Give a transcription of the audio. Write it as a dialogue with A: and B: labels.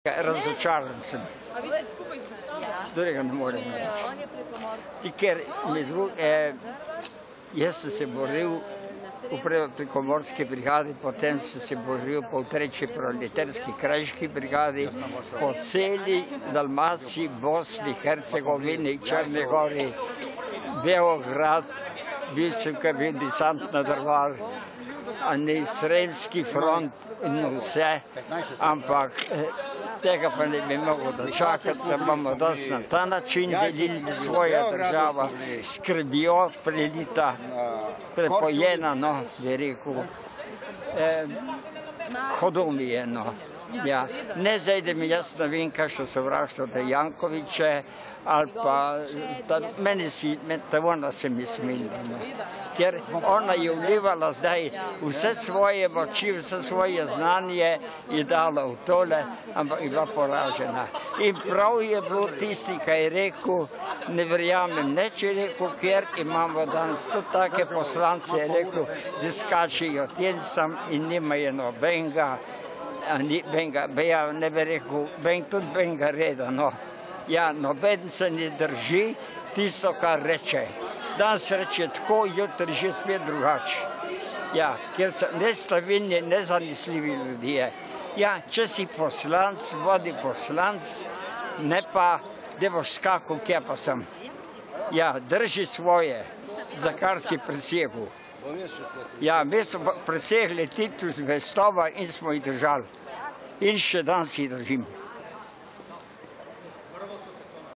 A: Razočaran sem.
B: A vi ste skupaj z gospodom?
A: Drugega ne morem reči.
B: On je prekomorski.
A: Ker jaz sem se boril v prekomorski brigadi, potem sem se boril po treći proletarski krajiški brigadi, po celi Dalmaciji, Bosni, Hercegovini, Črni Gori, Beograd, bil sem kar bil desant na Drvar, Sremski front in vse, ampak tega pa ne bi mogel dočakati, da bomo danes na ta način delili svojo državo, skrbijo, prelita, prepojena, no, bi rekel, hudo mi je, no. Ja, ne zdaj, da mi jaz ne vem, kakšno sovraštvo do Jankovića, ali pa, meni ona se mi smilila, no. Ker ona je vlivala zdaj vse svoje moči, vse svoje znanje je dala v tole, ampak je bila poražena. In prav je bilo tisti, ki je rekel, ne verjamem, neč je rekel, ker imamo danes tudi take poslance, je rekel, da skačijo tensam in nimajo nobenega, ja, ne bi rekel, tudi benga reda, no. Ja, noben se ne drži tisto, kar reče. Danes reče tako, jutri že spet drugače. Ja, ker so neslavilni, nezanesljivi ljudje. Ja, če si poslanc, vodi poslanc, ne pa, da boš skakal, kje pa sem. Ja, drži svoje, za kar si prisegel. Ja, mi smo presegli titul zvestoba in smo jih držali. In še danes jih držimo.